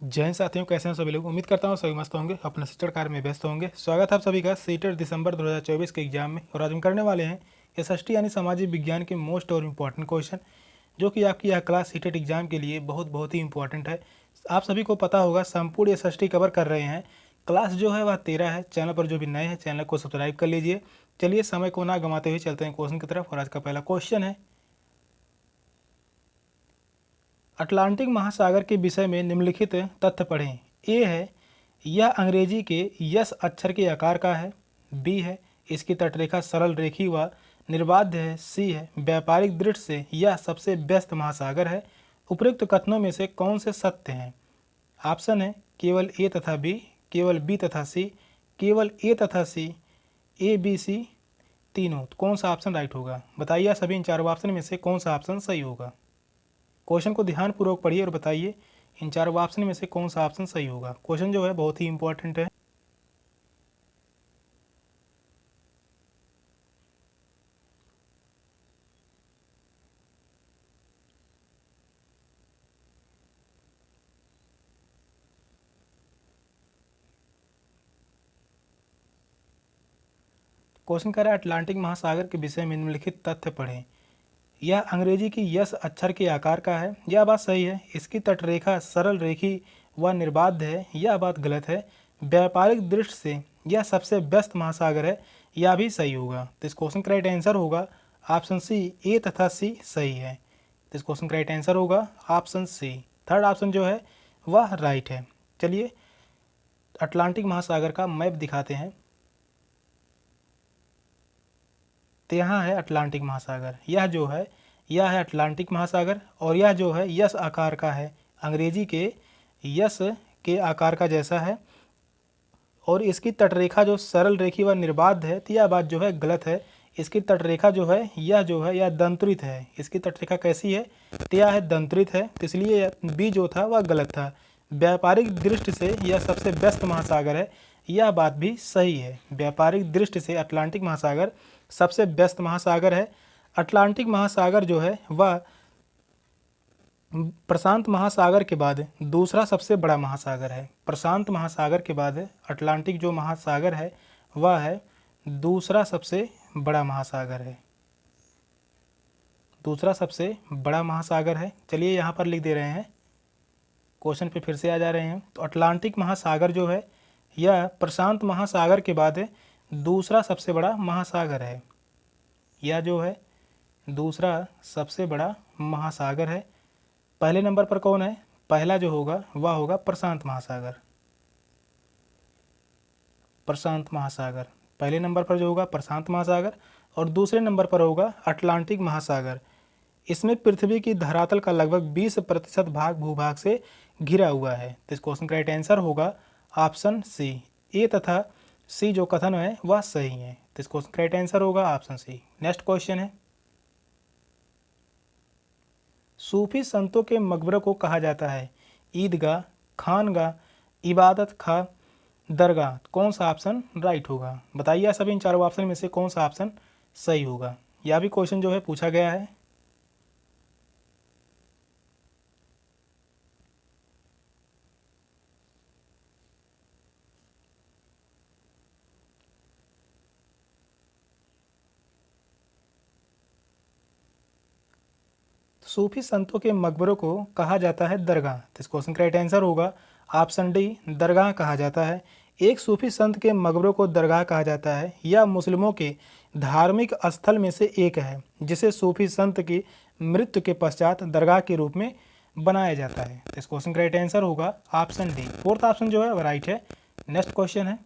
जय हिंद साथियों, कैसे हैं सभी लोग। उम्मीद करता हूँ सभी मस्त होंगे, अपने शिक्षण कार्य में व्यस्त होंगे। स्वागत है आप सभी का सीटेट दिसंबर 2024 के एग्जाम में। और आज हम करने वाले हैं एसएसटी यानी सामाजिक विज्ञान के मोस्ट और इम्पॉर्टेंट क्वेश्चन, जो कि आपकी यह क्लास सीटेट एग्जाम के लिए बहुत ही इंपॉर्टेंट है। आप सभी को पता होगा, संपूर्ण एसएसटी कवर कर रहे हैं। क्लास जो है वह 13 है। चैनल पर जो भी नए हैं, चैनल को सब्सक्राइब कर लीजिए। चलिए समय को ना गंवाते हुए चलते हैं क्वेश्चन की तरफ। और आज का पहला क्वेश्चन है, अटलांटिक महासागर के विषय में निम्नलिखित तथ्य पढ़ें। ए है, यह अंग्रेजी के यस अक्षर के आकार का है। बी है, इसकी तटरेखा सरल रेखी व निर्बाध है। सी है, व्यापारिक दृष्टि से यह सबसे व्यस्त महासागर है। उपयुक्त कथनों में से कौन से सत्य हैं? ऑप्शन है केवल ए तथा बी, केवल बी तथा सी, केवल ए तथा सी, ए बी सी तीनों। तो कौन सा ऑप्शन राइट होगा? बताइए सभी इन चारों ऑप्शन में से कौन सा ऑप्शन सही होगा। क्वेश्चन को ध्यानपूर्वक पढ़िए और बताइए इन चारों ऑप्शन में से कौन सा ऑप्शन सही होगा। क्वेश्चन जो है बहुत ही इंपॉर्टेंट है। क्वेश्चन कह रहा है, अटलांटिक महासागर के विषय में निम्नलिखित तथ्य पढ़ें। यह अंग्रेजी की यस अक्षर के आकार का है, यह बात सही है। इसकी तटरेखा सरल रेखी व निर्बाध है, यह बात गलत है। व्यापारिक दृष्टि से यह सबसे व्यस्त महासागर है, यह भी सही होगा। तो इस क्वेश्चन का राइट आंसर होगा ऑप्शन सी, ए तथा सी सही है। तो इस क्वेश्चन का राइट आंसर होगा ऑप्शन सी। थर्ड ऑप्शन जो है वह राइट है। चलिए अटलांटिक महासागर का मैप दिखाते हैं। तो यहाँ है अटलांटिक महासागर। यह है अटलांटिक महासागर, और यह जो है यस आकार का है, अंग्रेजी के यस के आकार का जैसा है। और इसकी तटरेखा जो सरल रेखी व निर्बाध है, तो यह बात जो है गलत है। इसकी तटरेखा जो है यह दंत्रित है। इसकी तटरेखा कैसी है? तो यह है दंत्रित है, तो इसलिए बी जो था वह गलत था। व्यापारिक दृष्टि से यह सबसे व्यस्त महासागर है, यह बात भी सही है। व्यापारिक दृष्टि से अटलांटिक महासागर सबसे व्यस्त महासागर है। अटलांटिक महासागर जो है वह प्रशांत महासागर के बाद दूसरा सबसे बड़ा महासागर है। प्रशांत महासागर के बाद अटलांटिक जो महासागर है वह है दूसरा सबसे बड़ा महासागर है। दूसरा सबसे बड़ा महासागर है। चलिए यहाँ पर लिख दे रहे हैं, क्वेश्चन पे फिर से आ जा रहे हैं। तो अटलांटिक महासागर जो है यह प्रशांत महासागर के बाद दूसरा सबसे बड़ा महासागर है। यह जो है दूसरा सबसे बड़ा महासागर है। पहले नंबर पर कौन है? पहला जो होगा वह होगा प्रशांत महासागर। प्रशांत महासागर पहले नंबर पर जो होगा प्रशांत महासागर, और दूसरे नंबर पर होगा अटलांटिक महासागर। इसमें पृथ्वी की धरातल का लगभग 20% भाग भूभाग से घिरा हुआ है। तो इस क्वेश्चन का राइट आंसर होगा ऑप्शन सी। ए तथा सी जो कथन है वह सही है। तो इस क्वेश्चन का राइट आंसर होगा ऑप्शन सी। नेक्स्ट क्वेश्चन है, सूफी संतों के मकबरों को कहा जाता है ईदगाह, खानगाह, इबादत खाह, दरगाह। कौन सा ऑप्शन राइट होगा? बताइए सभी इन चारों ऑप्शन में से कौन सा ऑप्शन सही होगा। यह भी क्वेश्चन जो है पूछा गया है। सूफी संतों के मकबरों को कहा जाता है दरगाह। तो इस क्वेश्चन का राइट आंसर होगा ऑप्शन डी, दरगाह कहा जाता है। एक सूफी संत के मकबरों को दरगाह कहा जाता है। यह मुस्लिमों के धार्मिक स्थल में से एक है, जिसे सूफी संत की मृत्यु के पश्चात दरगाह के रूप में बनाया जाता है। तो इस क्वेश्चन का राइट आंसर होगा ऑप्शन डी। फोर्थ ऑप्शन जो है वह राइट है। नेक्स्ट क्वेश्चन है,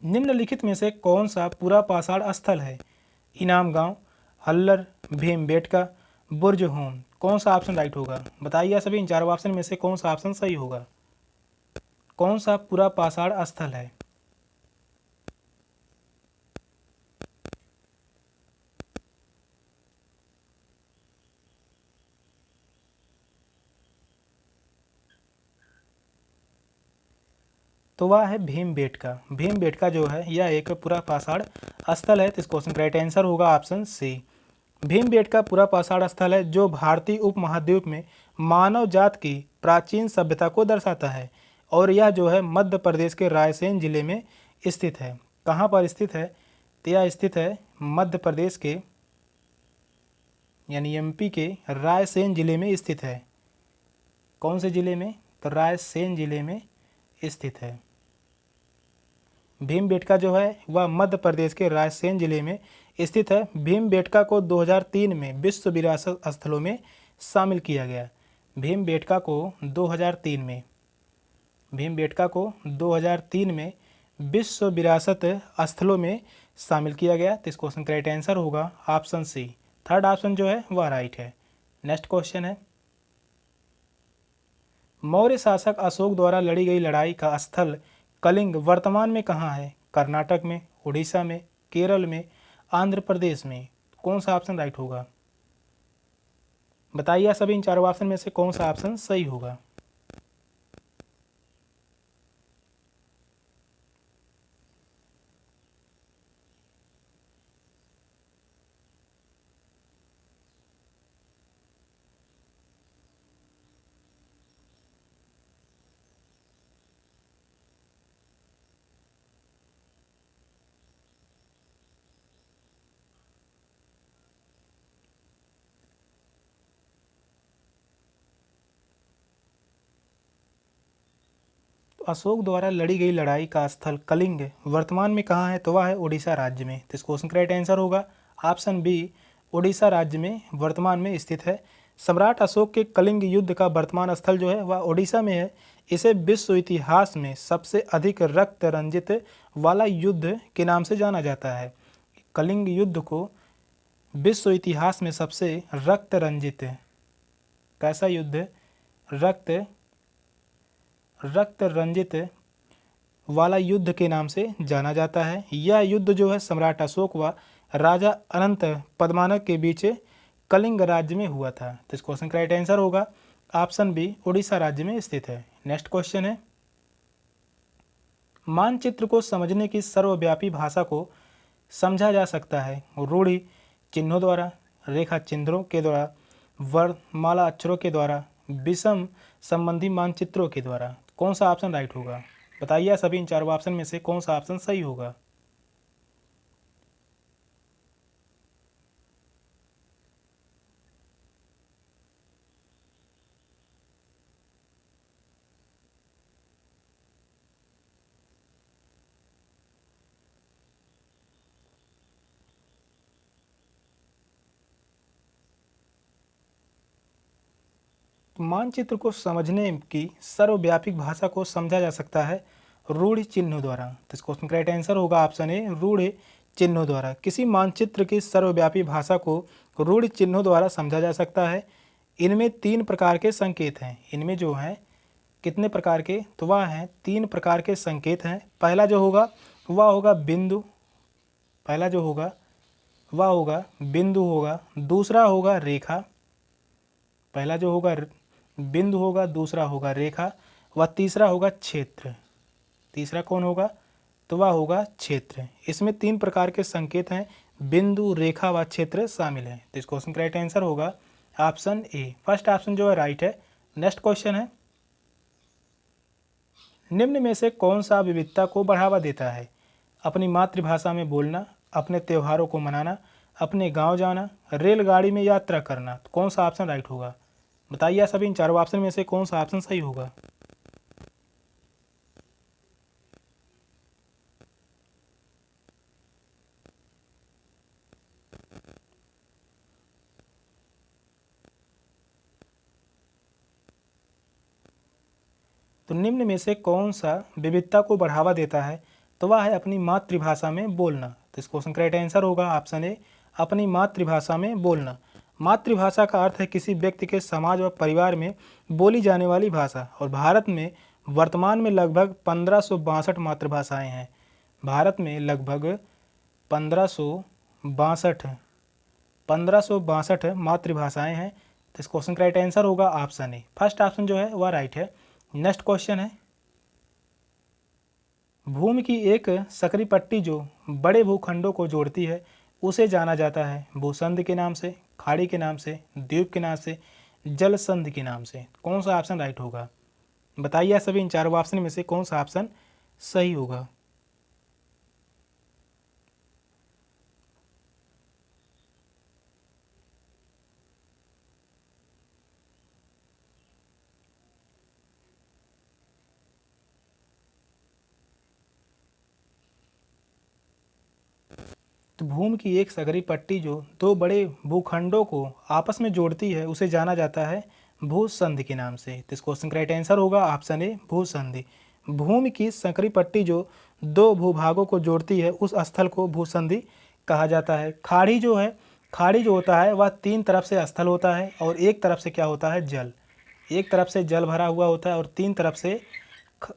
निम्नलिखित में से कौन सा पूरा पाषाण स्थल है? इनाम गांव, हल्लर, भीमबेटका, बुर्ज होम। कौन सा ऑप्शन राइट होगा? बताइए सभी इन चारों ऑप्शन में से कौन सा ऑप्शन सही होगा। कौन सा पूरा पाषाण स्थल है? तो वह है भीमबेटका। भीमबेटका जो है यह एक पूरा पाषाण स्थल है। तो इस क्वेश्चन का राइट आंसर होगा ऑप्शन सी। भीमबेटका पूरा पाषाण स्थल है जो भारतीय उपमहाद्वीप में मानव जात की प्राचीन सभ्यता को दर्शाता है और यह जो है मध्य प्रदेश के रायसेन जिले में स्थित है। कहाँ पर स्थित है? तो यह स्थित है मध्य प्रदेश के यानी एमपी के रायसेन जिले में स्थित है। कौन से जिले में? तो रायसेन जिले में स्थित है। भीमबेटका जो है वह मध्य प्रदेश के रायसेन जिले में स्थित है। भीमबेटका को 2003 में विश्व विरासत स्थलों में शामिल किया गया। भीमबेटका को 2003 में विश्व विरासत स्थलों में शामिल किया गया। तो इस क्वेश्चन का राइट आंसर होगा ऑप्शन सी। थर्ड ऑप्शन जो है वह राइट है। नेक्स्ट क्वेश्चन है, मौर्य शासक अशोक द्वारा लड़ी गई लड़ाई का स्थल कलिंग वर्तमान में कहाँ है? कर्नाटक में, उड़ीसा में, केरल में, आंध्र प्रदेश में। कौन सा ऑप्शन राइट होगा? बताइए सभी इन चारों ऑप्शन में से कौन सा ऑप्शन सही होगा। अशोक द्वारा लड़ी गई लड़ाई का स्थल कलिंग वर्तमान में कहाँ है? तो वह है उड़ीसा राज्य में। तो इस क्वेश्चन का राइट आंसर होगा ऑप्शन बी, उड़ीसा राज्य में वर्तमान में स्थित है। सम्राट अशोक के कलिंग युद्ध का वर्तमान स्थल जो है वह उड़ीसा में है। इसे विश्व इतिहास में सबसे अधिक रक्त रंजित वाला युद्ध के नाम से जाना जाता है। कलिंग युद्ध को विश्व इतिहास में सबसे रक्त रंजित, कैसा युद्ध? रक्त रंजित वाला युद्ध के नाम से जाना जाता है। यह युद्ध जो है सम्राट अशोक व राजा अनंत पद्मानक के बीच कलिंग राज्य में हुआ था। तो इस क्वेश्चन का राइट आंसर होगा ऑप्शन बी, उड़ीसा राज्य में स्थित है। नेक्स्ट क्वेश्चन है, मानचित्र को समझने की सर्वव्यापी भाषा को समझा जा सकता है रूढ़ि चिन्हों द्वारा, रेखा चिन्हों के द्वारा, वर्णमाला अक्षरों के द्वारा, विषम संबंधी मानचित्रों के द्वारा। कौन सा ऑप्शन राइट होगा? बताइए सभी इन चारों ऑप्शन में से कौन सा ऑप्शन सही होगा। मानचित्र को समझने की सर्वव्यापी भाषा को समझा जा सकता है रूढ़ चिन्हों द्वारा। तो इस क्वेश्चन का राइट आंसर होगा ऑप्शन ए, रूढ़ चिन्हों द्वारा। किसी मानचित्र की सर्वव्यापी भाषा को रूढ़ चिन्हों द्वारा समझा जा सकता है। इनमें 3 प्रकार के संकेत हैं। इनमें जो हैं कितने प्रकार के? तो वह हैं 3 प्रकार के संकेत हैं। पहला जो होगा वह होगा बिंदु, पहला जो होगा वह होगा बिंदु होगा। दूसरा होगा रेखा, पहला जो होगा बिंदु होगा, दूसरा होगा रेखा व तीसरा होगा क्षेत्र। तीसरा कौन होगा? तो वह होगा क्षेत्र। इसमें 3 प्रकार के संकेत हैं, बिंदु, रेखा व क्षेत्र शामिल हैं। तो इस क्वेश्चन का राइट आंसर होगा ऑप्शन ए। फर्स्ट ऑप्शन जो है राइट है। नेक्स्ट क्वेश्चन है, निम्न में से कौन सा विविधता को बढ़ावा देता है? अपनी मातृभाषा में बोलना, अपने त्योहारों को मनाना, अपने गांव जाना, रेलगाड़ी में यात्रा करना। तो कौन सा ऑप्शन राइट होगा? बताइए सभी इन चारों ऑप्शन में से कौन सा ऑप्शन सही होगा। तो निम्न में से कौन सा विविधता को बढ़ावा देता है? तो वह है अपनी मातृभाषा में बोलना। तो इस क्वेश्चन का राइट आंसर होगा ऑप्शन ए, अपनी मातृभाषा में बोलना। मातृभाषा का अर्थ है किसी व्यक्ति के समाज व परिवार में बोली जाने वाली भाषा। और भारत में वर्तमान में लगभग 1562 मातृभाषाएं हैं। भारत में लगभग 1562 मातृभाषाएं हैं। तो इस क्वेश्चन का राइट आंसर होगा ऑप्शन ए। फर्स्ट ऑप्शन जो है वह राइट है। नेक्स्ट क्वेश्चन है, भूमि की एक सकरी पट्टी जो बड़े भूखंडों को जोड़ती है उसे जाना जाता है भूसंधि के नाम से, खाड़ी के नाम से, द्वीप के नाम से, जल संधि के नाम से। कौन सा ऑप्शन राइट होगा? बताइए सभी इन चारों ऑप्शन में से कौन सा ऑप्शन सही होगा। तो भूमि की एक सकरी पट्टी जो दो बड़े भूखंडों को आपस में जोड़ती है उसे जाना जाता है भूसंधि के नाम से। तो इस क्वेश्चन का राइट आंसर होगा ऑप्शन ए भूसंधि। भूमि की सकरी पट्टी जो दो भूभागों को जोड़ती है उस स्थल को भूसंधि कहा जाता है। खाड़ी जो है, खाड़ी जो होता है वह तीन तरफ से स्थल होता है और एक तरफ से क्या होता है, जल। एक तरफ से जल भरा हुआ होता है और तीन तरफ से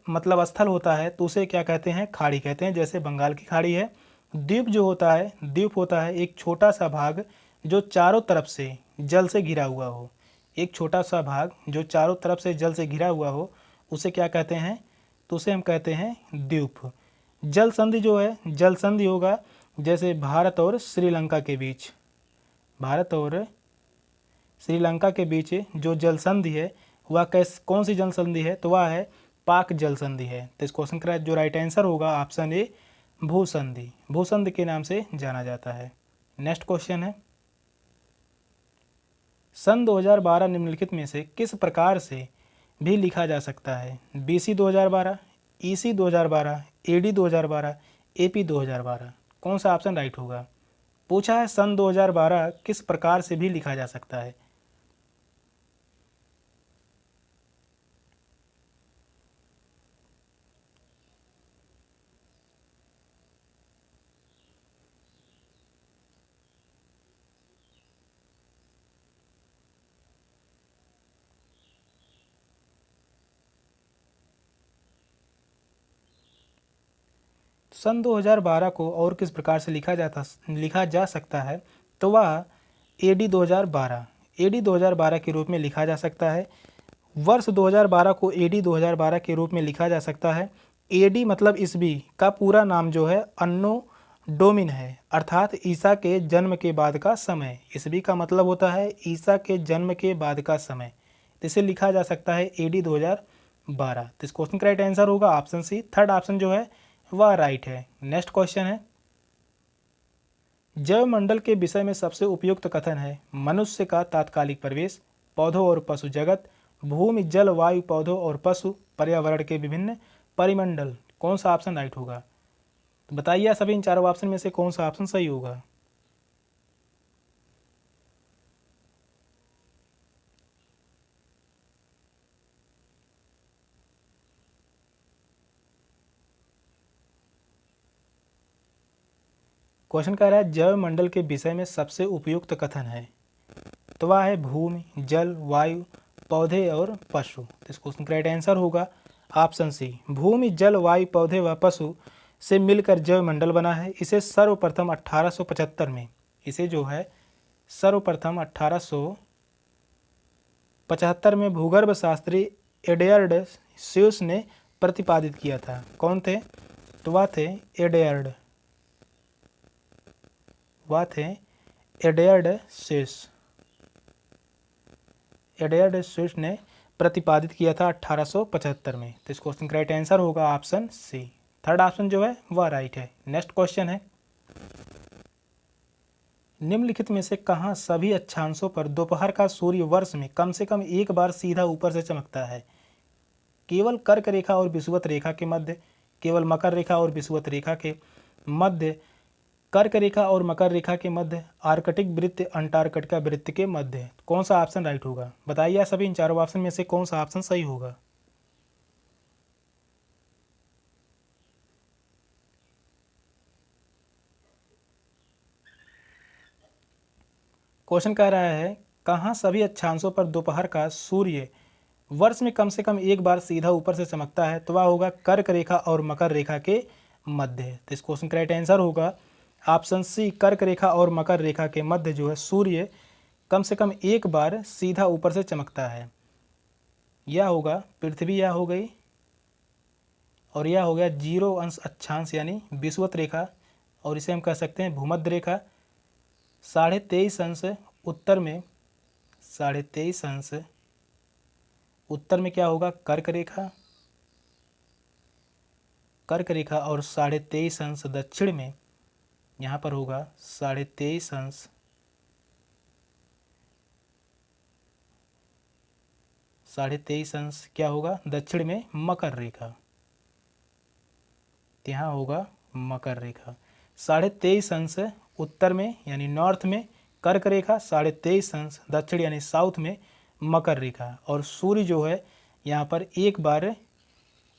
मतलब स्थल होता है, तो उसे क्या कहते हैं, खाड़ी कहते हैं। जैसे बंगाल की खाड़ी है। द्वीप जो होता है, द्वीप होता है एक छोटा सा भाग जो चारों तरफ से जल से घिरा हुआ हो। एक छोटा सा भाग जो चारों तरफ से जल से घिरा हुआ हो उसे क्या कहते हैं, तो उसे हम कहते हैं द्वीप। जल संधि जो है, जल संधि होगा जैसे भारत और श्रीलंका के बीच, भारत और श्रीलंका के बीच जो जल संधि है वह कौन सी जल संधि है, तो वह है पाक जल संधि है। तो इस क्वेश्चन का जो राइट आंसर होगा ऑप्शन ए भूसंधि। भूसंधि के नाम से जाना जाता है। नेक्स्ट क्वेश्चन है, सन 2012 निम्नलिखित में से किस प्रकार से भी लिखा जा सकता है? BC 2012, EC 2012, AD 2012, AP 2012। कौन सा ऑप्शन राइट होगा? पूछा है सन 2012 किस प्रकार से भी लिखा जा सकता है। सन 2012 को और किस प्रकार से लिखा जा सकता है, तो वह AD 2012, AD 2012 के रूप में लिखा जा सकता है। वर्ष 2012 को AD 2012 के रूप में लिखा जा सकता है। AD मतलब ईस्वी का पूरा नाम जो है अन्नो डोमिन है, अर्थात ईसा के जन्म के बाद का समय। ईस्वी का मतलब होता है ईसा के जन्म के बाद का समय। तो इसे लिखा जा सकता है AD 2012। तो इस क्वेश्चन का राइट आंसर होगा ऑप्शन सी। थर्ड ऑप्शन जो है वह राइट है। नेक्स्ट क्वेश्चन है, जैवमंडल के विषय में सबसे उपयुक्त कथन है मनुष्य का तात्कालिक प्रवेश, पौधों और पशु जगत, भूमि जल वायु पौधों और पशु, पर्यावरण के विभिन्न परिमंडल। कौन सा ऑप्शन राइट होगा? तो बताइए सभी इन चारों ऑप्शन में से कौन सा ऑप्शन सही होगा। क्वेश्चन कह रहा है जैवमंडल के विषय में सबसे उपयुक्त कथन है, तो वह है भूमि जल वायु पौधे और पशु। तो इस क्वेश्चन का राइट आंसर होगा ऑप्शन सी। भूमि जल वायु पौधे व पशु से मिलकर जैवमंडल बना है। इसे सर्वप्रथम 1875 में, इसे जो है सर्वप्रथम 1875 में भूगर्भ शास्त्री एडवर्ड स्यूस ने प्रतिपादित किया था। कौन थे? तो वह थे एडवर्ड स्यूस। एडवर्ड स्यूस ने प्रतिपादित किया था 1875 में। तो इस क्वेश्चन का राइट आंसर होगा ऑप्शन सी। थर्ड ऑप्शन जो है वह राइट है। नेक्स्ट क्वेश्चन है, निम्नलिखित में से कहाँ सभी अक्षांशों पर दोपहर का सूर्य वर्ष में कम से कम एक बार सीधा ऊपर से चमकता है? केवल कर्क रेखा और विषुवत रेखा के मध्य, केवल मकर रेखा और विषुवत रेखा के मध्य, कर्क रेखा और मकर रेखा के मध्य, आर्कटिक वृत्त अंटार्कटिका वृत्त के मध्य। कौन सा ऑप्शन राइट होगा? बताइए सभी इन चारों ऑप्शन में से कौन सा ऑप्शन सही होगा। क्वेश्चन कह रहा है कहाँ सभी अक्षांशों पर दोपहर का सूर्य वर्ष में कम से कम एक बार सीधा ऊपर से चमकता है, तो वह होगा कर्क रेखा और मकर रेखा के मध्य। तो इस क्वेश्चन का राइट आंसर होगा ऑप्शन सी। कर्क रेखा और मकर रेखा के मध्य जो है सूर्य कम से कम एक बार सीधा ऊपर से चमकता है। यह होगा पृथ्वी, यह हो गई, और यह हो गया 0 अंश अक्षांश यानी विषुवत रेखा, और इसे हम कह सकते हैं भूमध्य रेखा। 23.5 अंश उत्तर में, 23.5 अंश उत्तर में क्या होगा, कर्क रेखा, कर्क रेखा, और 23.5 अंश दक्षिण में यहाँ पर होगा 23.5 अंश, 23.5 अंश क्या होगा दक्षिण में मकर रेखा, तो यहाँ होगा मकर रेखा। 23.5 अंश उत्तर में यानी नॉर्थ में कर्क रेखा, 23.5 अंश दक्षिण यानी साउथ में मकर रेखा। और सूर्य जो है यहाँ पर एक बार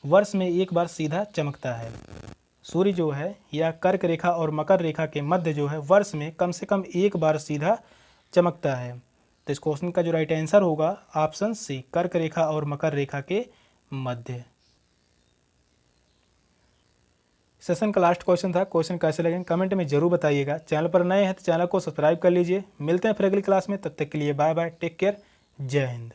वर्ष में एक बार सीधा चमकता है। सूर्य जो है यह कर्क रेखा और मकर रेखा के मध्य जो है वर्ष में कम से कम एक बार सीधा चमकता है। तो इस क्वेश्चन का जो राइट आंसर होगा ऑप्शन सी, कर्क रेखा और मकर रेखा के मध्य। सेशन का लास्ट क्वेश्चन था। क्वेश्चन कैसे लगे कमेंट में जरूर बताइएगा। चैनल पर नए हैं तो चैनल को सब्सक्राइब कर लीजिए। मिलते हैं फिर अगली क्लास में, तब तक के लिए बाय बाय, टेक केयर, जय हिंद।